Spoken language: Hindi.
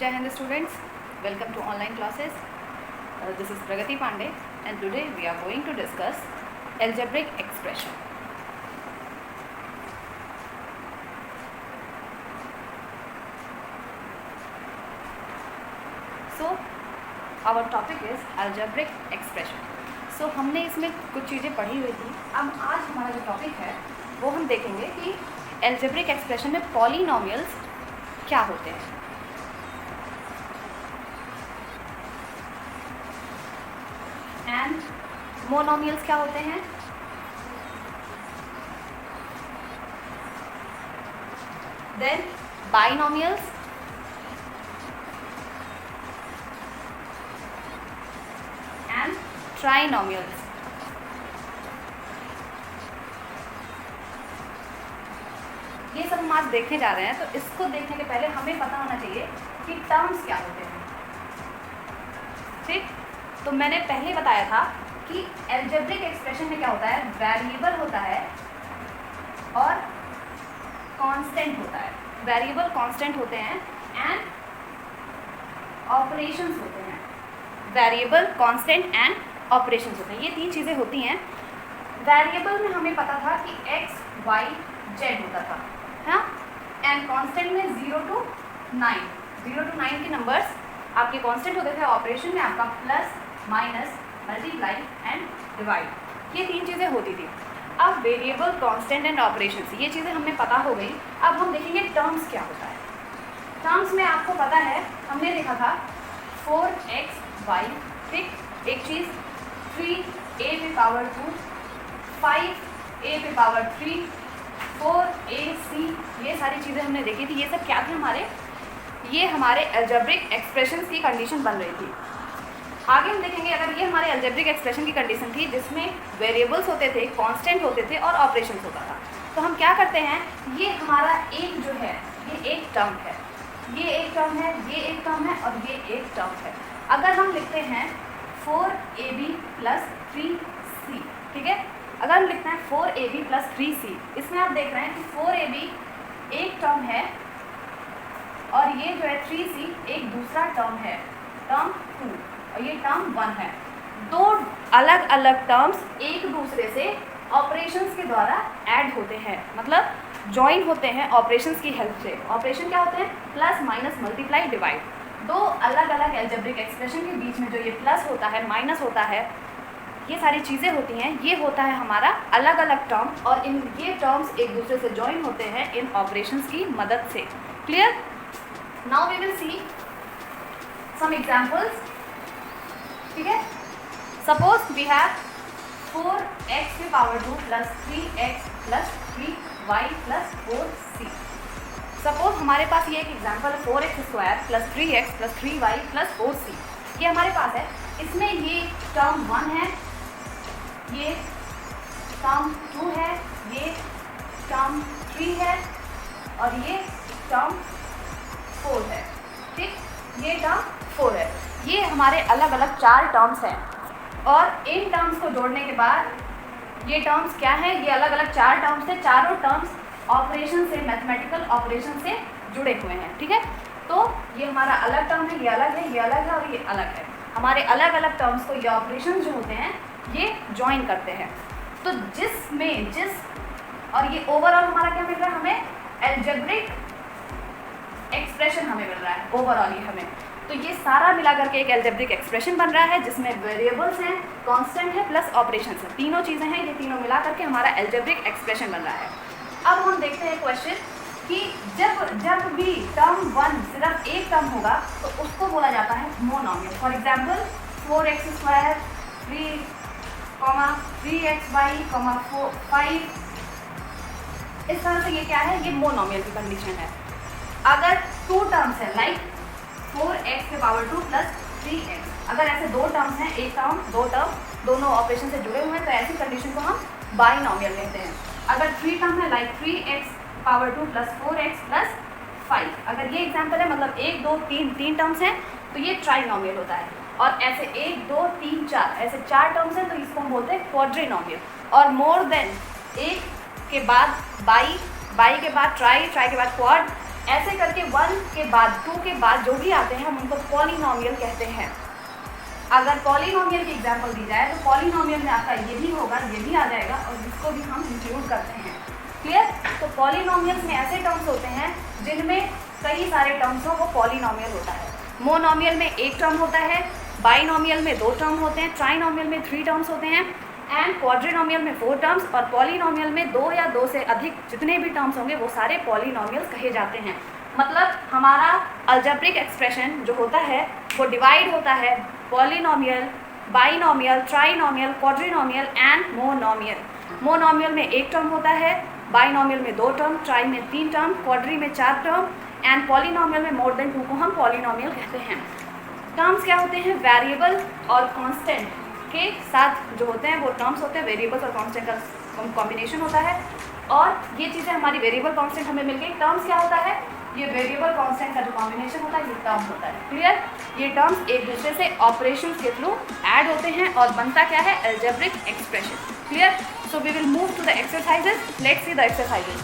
Jai Hind students, welcome to online classes. This is Pragati Pandey and today we are going to discuss algebraic expression. So our topic is algebraic expression. So हमने इसमें कुछ चीज़ें पढ़ी हुई थी. अब आज हमारा जो टॉपिक है वो हम देखेंगे कि algebraic expression में पॉलिनोमियल्स क्या होते हैं. एंड मोनोमियल्स क्या होते हैं. Then binomials and trinomials. ये सब हम आज देखने जा रहे हैं. तो इसको देखने के पहले हमें पता होना चाहिए कि टर्म्स क्या होते हैं. ठीक, तो मैंने पहले बताया था कि अलजेब्रिक एक्सप्रेशन में क्या होता है, वेरिएबल होता है और कांस्टेंट होता है. वेरिएबल कांस्टेंट होते हैं एंड ऑपरेशंस होते हैं. वेरिएबल कांस्टेंट एंड ऑपरेशंस होते हैं. ये तीन चीज़ें होती हैं. वेरिएबल में हमें पता था कि x, y, z होता था, हाँ. एंड कांस्टेंट में 0 to 9 के नंबर्स आपके कांस्टेंट होते थे. ऑपरेशन में आपका plus, minus, multiply and divide, ये तीन चीज़ें होती थी. अब वेरिएबल, कांस्टेंट एंड ऑपरेशंस, ये चीज़ें हमें पता हो गई. अब हम देखेंगे टर्म्स क्या होता है. टर्म्स में आपको पता है हमने देखा था 4xy, ठीक, एक चीज़, 3a⁴, 5a⁴, 4ac, ये सारी चीज़ें हमने देखी थी. ये सब क्या थे हमारे, ये हमारे अलजेब्रिक एक्सप्रेशंस की कंडीशन बन रही थी. आगे हम देखेंगे अगर ये हमारे अलजेब्रिक एक्सप्रेशन की कंडीशन थी जिसमें वेरिएबल्स होते थे, कांस्टेंट होते थे और ऑपरेशंस होता था, तो हम क्या करते हैं, ये हमारा एक जो है ये एक टर्म है, ये एक टर्म है, ये एक टर्म है और ये एक टर्म है. अगर हम लिखते हैं 4ab + 3c, ठीक है, अगर हम लिखते हैं 4ab + 3c, इसमें आप देख रहे हैं कि 4ab एक टर्म है और ये जो है 3c एक दूसरा टर्म है, टर्म 2, और ये टर्म 1 है. दो अलग अलग टर्म्स एक दूसरे से ऑपरेशंस के द्वारा ऐड होते हैं, मतलब जॉइन होते हैं ऑपरेशंस की हेल्प से. ऑपरेशन क्या होते हैं, प्लस, माइनस, मल्टीप्लाई, डिवाइड. दो अलग अलग अलजेब्रिक एक्सप्रेशन के बीच में जो ये प्लस होता है, माइनस होता है, ये सारी चीज़ें होती हैं, ये होता है हमारा अलग अलग टर्म. और इन ये टर्म्स एक दूसरे से जॉइन होते हैं इन ऑपरेशंस की मदद से. Clear. Now we will see some examples. ठीक है, suppose we have 4x⁴ + 3x + 3y + 4c. Suppose हमारे पास ये एक एग्जाम्पल है 4x² + 3x + 3y + 4c. ये हमारे पास है. इसमें ये टर्म 1 है, ये टर्म 2 है, ये टर्म 3 है और ये टर्म 4 है. ठीक, ये टर्म 4 है. ये हमारे अलग अलग 4 टर्म्स हैं और इन टर्म्स को जोड़ने के बाद ये टर्म्स क्या हैं, ये अलग अलग 4 टर्म्स हैं. चारों टर्म्स ऑपरेशन से, मैथमेटिकल ऑपरेशन से जुड़े हुए हैं. ठीक है, तो ये हमारा अलग टर्म है, ये अलग है, ये अलग है और ये अलग है. हमारे अलग अलग टर्म्स को ये ऑपरेशन जो होते हैं ये ज्वाइन करते हैं. तो और ये ओवरऑल हमारा क्या मिल रहा है, हमें अलजेब्रिक एक्सप्रेशन हमें मिल रहा है ओवरऑल ये हमें. तो ये सारा मिला करके एक अलजेब्रिक एक्सप्रेशन बन रहा है जिसमें वेरिएबल्स हैं, कांस्टेंट है प्लस ऑपरेशंस हैं. तीनों चीज़ें हैं, ये तीनों मिला करके हमारा अलजेब्रिक एक्सप्रेशन बन रहा है. अब हम देखते हैं क्वेश्चन कि जब भी टर्म 1 सिर्फ एक टर्म होगा तो उसको बोला जाता है monomial. For example 4x², 3xy, 5, इस तरह से ये क्या है, ये मोनोमियल की कंडीशन है. अगर 2 टर्म्स है लाइक 4x⁴ + 3x, अगर ऐसे 2 टर्म्स हैं, एक टर्म, 2 टर्म, दोनों ऑपरेशन से जुड़े हुए हैं, तो ऐसी कंडीशन को हम बाइनोमियल कहते हैं. अगर 3 टर्म है लाइक 3x⁴ + 4x + 5, अगर ये एग्जाम्पल है, मतलब 1, 2, 3 टर्म्स हैं, तो ये ट्राइनोमियल होता है. और ऐसे 1, 2, 3, 4 ऐसे 4 टर्म्स हैं तो इसको हम बोलते हैं क्वाड्रिनोमियल. और मोर देन एक के बाद बाई के बाद ट्राई के बाद क्वाड ऐसे करके 1 के बाद 2 के बाद जो भी आते हैं हम उनको पॉलिनोमियल कहते हैं। अगर पॉलिनोमियल की एग्जांपल दी जाए तो पॉलिनोमियल में आपका ये भी होगा, ये भी आ जाएगा और जिसको भी हम इंक्लूड करते हैं। क्लियर? तो पॉलिनोमियल्स में ऐसे टर्म्स होते हैं जिनमें कई सारे टर्म्स हो, वो पॉलिनोमियल होता है। मोनोमियल में एक टर्म होता है, बाइनोमियल में 2 टर्म होते हैं, ट्राइनोमियल में 3 टर्म्स होते हैं एंड क्वाड्रिनोमियल में 4 टर्म्स, और पॉलिनोमियल में 2 या 2 से अधिक जितने भी टर्म्स होंगे वो सारे पॉलिनोमियल्स कहे जाते हैं। मतलब हमारा अलजेब्रिक एक्सप्रेशन जो होता है वो डिवाइड होता है polynomial, binomial, trinomial, quadrinomial and monomial. Monomial में एक टर्म होता है, बाइनोमियल में 2 टर्म, ट्राई में 3 टर्म, क्वाड्री में 4 टर्म एंड पॉलिनोमियल में मोर देन 2 को हम पॉलिनोमियल कहते हैं। टर्म्स क्या होते हैं? वेरिएबल और कांस्टेंट के साथ जो होते हैं वो टर्म्स होते हैं, वेरिएबल्स और कांस्टेंट का कॉम्बिनेशन होता है। और ये चीज़ें हमारी वेरिएबल कांस्टेंट हमें मिल गई। टर्म्स क्या होता है? ये वेरिएबल कांस्टेंट का जो कॉम्बिनेशन होता है ये टर्म्स होता है। क्लियर? ये टर्म्स एक दूसरे से ऑपरेशंस के थ्रू ऐड होते हैं और बनता क्या है? Algebraic expression. Clear? So we will move to the exercises. Let's see the exercises.